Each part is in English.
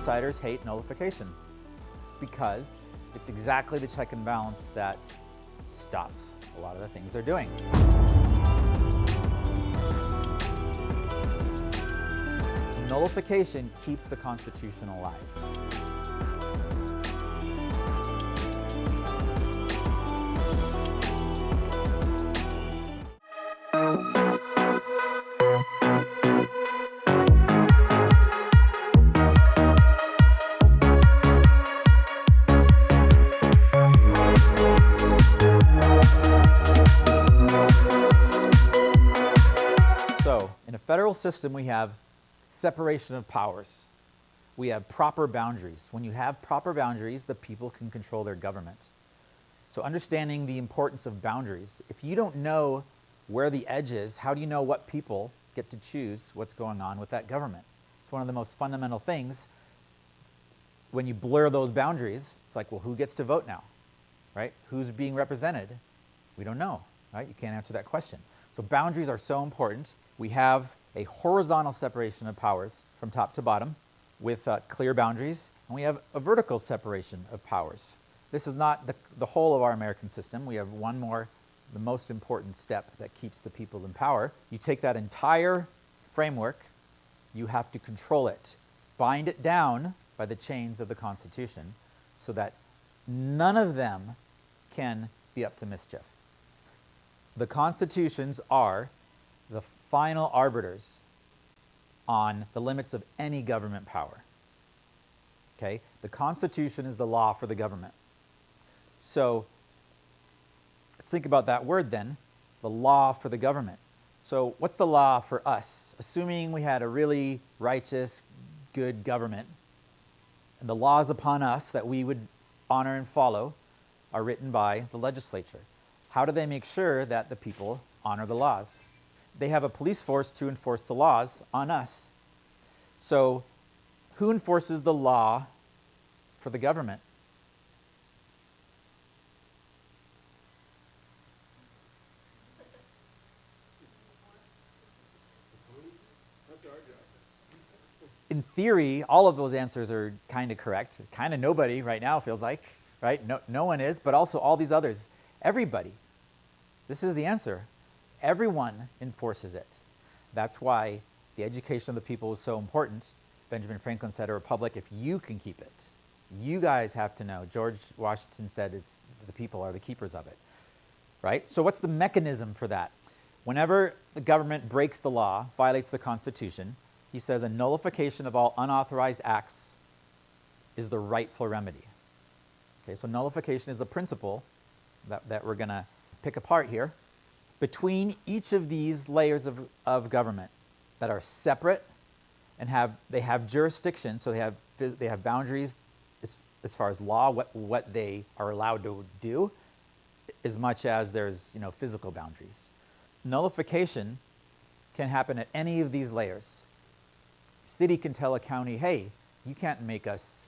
outsiders hate nullification? It's because it's exactly the check and balance that stops a lot of the things they're doing. Nullification keeps the Constitution alive. So, in a federal system, we have separation of powers. We have proper boundaries. When you have proper boundaries, the people can control their government. So understanding the importance of boundaries. If you don't know where the edge is, how do you know what people get to choose what's going on with that government? It's one of the most fundamental things. When you blur those boundaries, it's like, well, who gets to vote now, right? Who's being represented? We don't know, right? You can't answer that question. So boundaries are so important. We have a horizontal separation of powers from top to bottom with clear boundaries, and we have a vertical separation of powers. This is not the whole of our American system. We have one more, the most important step that keeps the people in power. You take that entire framework, you have to control it, bind it down by the chains of the Constitution so that none of them can be up to mischief. The constitutions are the final arbiters on the limits of any government power. Okay? The Constitution is the law for the government. So let's think about that word then, the law for the government. So what's the law for us? Assuming we had a really righteous, good government, and the laws upon us that we would honor and follow are written by the legislature. How do they make sure that the people honor the laws? They have a police force to enforce the laws on us. So who enforces the law for the government? In theory, all of those answers are kind of correct. Kind of nobody right now feels like, right? No one is, but also all these others. Everybody. This is the answer. Everyone enforces it. That's why the education of the people is so important. Benjamin Franklin said, a republic, if you can keep it. You guys have to know. George Washington said it's the people are the keepers of it. Right? So what's the mechanism for that? Whenever the government breaks the law, violates the Constitution, he says a nullification of all unauthorized acts is the rightful remedy. Okay, so nullification is the principle that we're going to pick apart here. Between each of these layers of government that are separate and they have jurisdiction, so they have boundaries as far as law, what they are allowed to do, as much as there's physical boundaries. Nullification can happen at any of these layers. City can tell a county, hey, you can't make us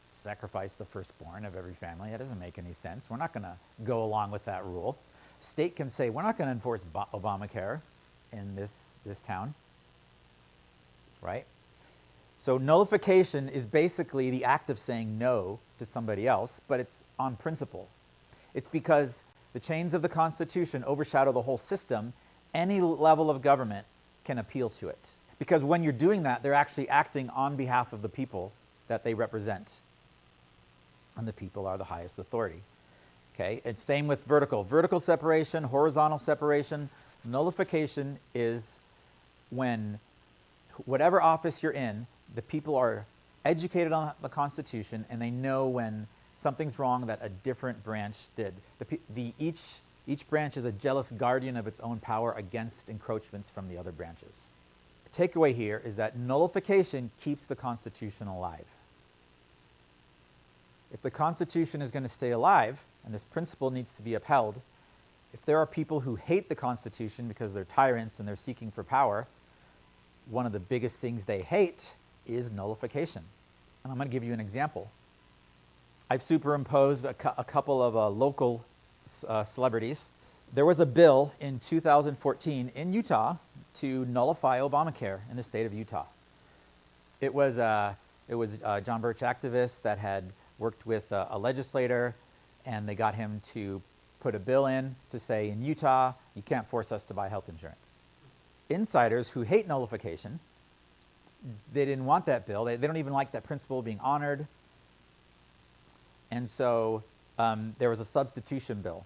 sacrifice the firstborn of every family. That doesn't make any sense. We're not going to go along with that rule. State can say, we're not going to enforce Obamacare in this town, right? So nullification is basically the act of saying no to somebody else, but it's on principle. It's because the chains of the Constitution overshadow the whole system. Any level of government can appeal to it. Because when you're doing that, they're actually acting on behalf of the people that they represent. And the people are the highest authority. Okay, it's same with vertical separation, horizontal separation. Nullification is when whatever office you're in, the people are educated on the Constitution and they know when something's wrong that a different branch did. Each branch is a jealous guardian of its own power against encroachments from the other branches. The takeaway here is that nullification keeps the Constitution alive. If the Constitution is going to stay alive, and this principle needs to be upheld, if there are people who hate the Constitution because they're tyrants and they're seeking for power, one of the biggest things they hate is nullification. And I'm going to give you an example. I've superimposed a couple of local celebrities. There was a bill in 2014 in Utah to nullify Obamacare in the state of Utah. It was It was John Birch activists that had worked with a legislator, and they got him to put a bill in to say, in Utah, you can't force us to buy health insurance. Insiders who hate nullification, they didn't want that bill. They don't even like that principle being honored. And so there was a substitution bill.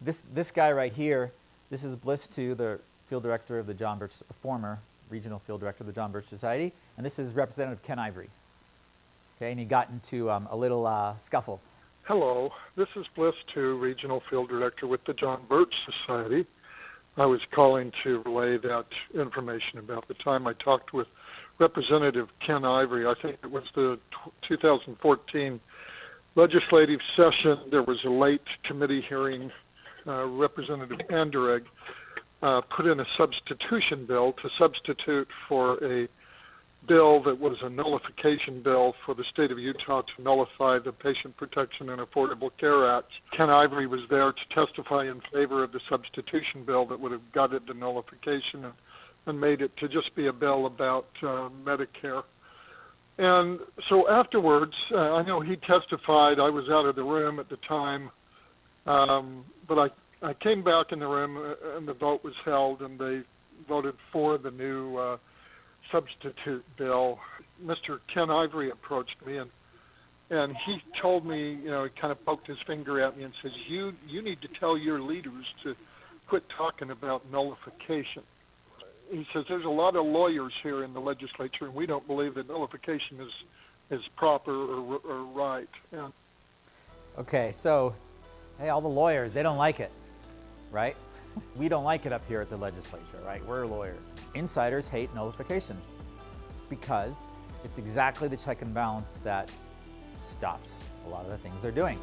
This guy right here, this is Bliss 2, the field director of the John Birch, former regional field director of the John Birch Society, and this is Representative Ken Ivory. Okay, and he got into a little scuffle. Hello, this is Bliss 2, regional field director with the John Birch Society. I was calling to relay that information about the time I talked with Representative Ken Ivory. I think it was the 2014 legislative session. There was a late committee hearing. Representative Anderegg put in a substitution bill to substitute for a bill that was a nullification bill for the state of Utah to nullify the Patient Protection and Affordable Care Act. Ken Ivory was there to testify in favor of the substitution bill that would have gutted the nullification and made it to just be a bill about Medicare. And so afterwards, I know he testified. I was out of the room at the time, but I came back in the room and the vote was held, and they voted for the new substitute bill. Mr. Ken Ivory approached me, and he told me, he kind of poked his finger at me and says, you need to tell your leaders to quit talking about nullification. He says, there's a lot of lawyers here in the legislature, and we don't believe that nullification is proper or right. And okay, so, hey, all the lawyers, they don't like it, right? We don't like it up here at the legislature, right? We're lawyers. Insiders hate nullification because it's exactly the check and balance that stops a lot of the things they're doing.